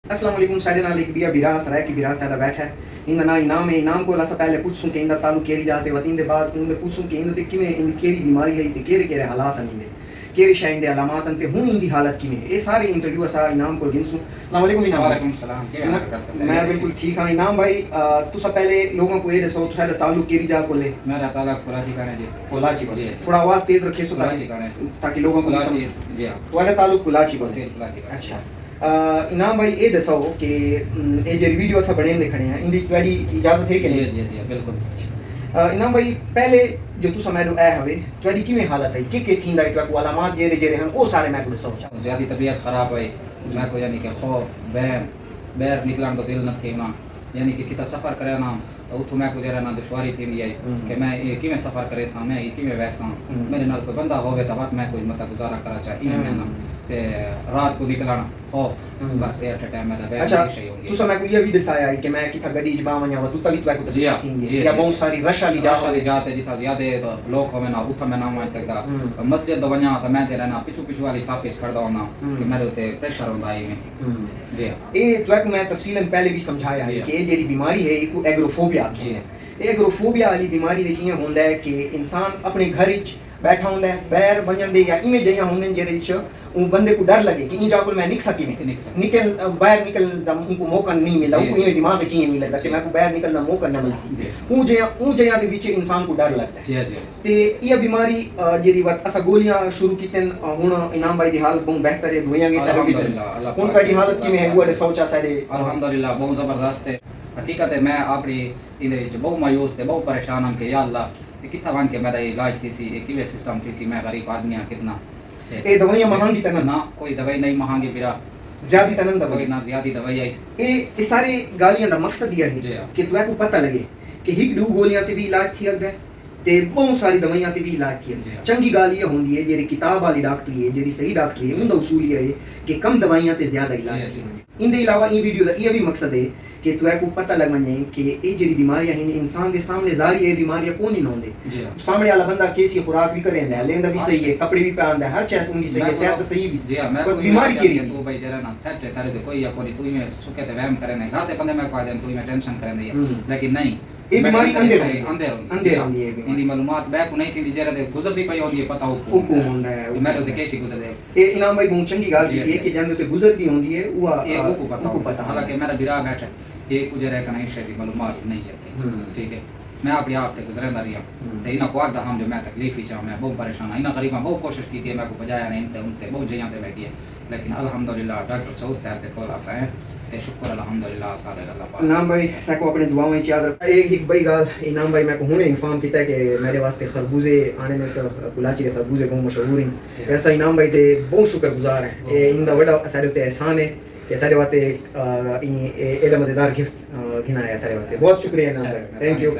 अस्सलाम वालेकुम। साडे नाल एक बिया बिरास राय की बिरास साडा बैठा है। इंदा ना इनाम है। इनाम को असा पहले पूछूं कि इंदा तालुक केरी जाते वत इंदे बाद उनदे पूछूं कि इंदे किवें इन केरी बीमारी है ते केरे हालात हैं इंदे केरी शाय इंदे अलामात हैं ते हुन इंदी हालत किवें ये सारे इंटरव्यू असा इनाम को गिनसूं। अस्सलाम वालेकुम इनाम। वालेकुम सलाम। क्या हाल कर सकते हैं? मैं बिल्कुल ठीक हां इनाम भाई। तुसा पहले लोगों को ये दसो तुसाडा तालुक केरी जा कोले? मेरा तालुक कोलाची का है जी। कोलाची जी। थोड़ा आवाज तेज रखिए सो कोलाची का है ताकि लोगों को कोलाची समझ। जी हां। तुम्हारा तालुक कोलाची को बसेर कोलाची का। अच्छा। इनाम भाई ये दसो कि ये जो वीडियो असा बने देखने हैं इंदी तुम्हारी इजाजत है कि जी नहीं? जी जी बिल्कुल। इनाम भाई पहले जो तुसा मैडो ए हवे तुम्हारी किवें हालत है के थींदा है तो अलामात जेरे जेरे हैं वो सारे मैं को दसो। ज्यादा तबीयत खराब है। मैं को यानी कि खौफ बैम बैर निकलन तो दिल न थे ना यानी कि किता सफर करे ना तो उतो मैं को जरा ना दुश्वारी थींदी है कि मैं ये किवें सफर करे सा मैं ये किवें वैसा मेरे नाल कोई बंदा होवे त बात मैं कोई मत गुजारा करा चाहिए मैं ना ते रात को निकलना खौफ बस एट टाइम में बैर अच्छा सही होंगी। तुसा मैं को ये भी दसाया है कि मैं किता गडी जबा व냐 व तुता भी तो को जी हां थींदी या बहुत सारी रश वाली जा वाली जाते जिथा ज्यादा तो लोग होवे ना उथा मैं ना मान सकदा मस्जिद तो व냐 तो मैं तेरा ना पिछु वाली साफे खड़दा होना कि मेरे उते प्रेशर होंदा है में जी ये तो मैं तफसीलन पहले भी समझाया है कि ये जेरी बीमारी है एक एग्रोफोबिया की है। एग्रोफोबिया वाली बीमारी दे कियां होंदा है कि इंसान अपने घर विच बैठा होंदा है बैर वञण दे या इवें जइयां होंदे जेरे विच उन बंदे को डर लगे कि इन जाको मैं निक सकी में निकल बाहर निकल दा उनको मौका नहीं मिला उनको ये दिमाग में चाहिए नहीं लगता कि मैं को बाहर निकलना मौका न मिल सी ऊ जइयां दे विच इंसान को डर लगता है। जी जी ते ये बीमारी जेरी वत असा गोलियां शुरू कीतन हुन इनाम भाई दी हालत बहुत बेहतर है दुनिया में सारे अल्हम्दुलिल्लाह उनका दी हालत की में है वो सोचा सारे अल्हम्दुलिल्लाह बहुत जबरदस्त है। हकीकत है मैं अपनी इधर विच बहुत मायूस थे बहुत परेशान हूं कि या अल्लाह किथा वन के मेरा इलाज थी सी किवे सिस्टम थी सी मैं गरीब आदमी हां कितना ये दवाइयां महंगी तन ना कोई दवाई नहीं महंगी बिरा ज्यादा तन दवाई कोई ना ज्यादा दवाई आई ये सारे गालियां दा मकसद ये है कि तुए को पता लगे कि हिक दो गोलियां ते भी इलाज थी अगे ते बहुत सारी दवाइयां ते भी इलाज थी चंगी गाल ये होंदी है जेरी किताब वाली डॉक्टरी है जेरी सही डॉक्टरी है उनका उसूल ये है कि कम दवाइयां ते ज्यादा इलाज थी। इनके अलावा ये वीडियो का ये भी मकसद है कि तुए को पता लग वने कि ये जेरी बीमारियां हैं इंसान के सामने जारी है बीमारियां कौन नहीं होंदे सामने वाला बंदा कैसी खुराक भी करेंदा है लेंदा भी सही है कपड़े भी पहनदा है हर चीज उनकी सही है सेहत सही भी जी हां मैं बीमारी के तो भाई जरा ना सेट करे तो कोई या कोई तू में सुके ते वहम करे नहीं गाते बंदे मैं कह दे तू में टेंशन करे नहीं लेकिन नहीं ये बीमारी अंधेर होंदी है इंदी मालूमात बैक नहीं थी जरा दे गुजरदी पई होंदी है पता हो को होंदा है मेरे तो कैसी गुजरदे ये इनाम भाई बहुत चंगी गाल की है कि जंदे ते गुजरदी होंदी है वो को पता हालांकि मेरा बिरा बैठा ये कुछ रह कना इस दी मालूमात नहीं है ठीक है मैं अपने आप ते गुजरंदा रिया ते इना को आदा हम जो मैं तकलीफ ही मैं बहुत परेशान इना गरीबा बहुत कोशिश की थी मैं को बजाया नहीं ते उनते बहुत जया ते बैठी है लेकिन अल्हम्दुलिल्लाह डॉक्टर सऊद साहब ते कोल आसा है ते शुक्र अल्हम्दुलिल्लाह सारे अल्लाह पाक इनाम भाई सको अपने दुआओं में याद रख एक बड़ी गाल इनाम भाई मैं को हुने इन्फॉर्म किया कि मेरे वास्ते खरबूजे आने में सब कुलाची के खरबूजे बहुत मशहूर हैं ऐसा इनाम भाई ते बहुत शुक्रगुजार है ये इंदा बड़ा सारे ते एहसान है कि सारे वास्ते एडा मजेदार गिफ्ट घिना है सारे वास्ते बहुत शुक्रिया इनाम भाई थैंक यू।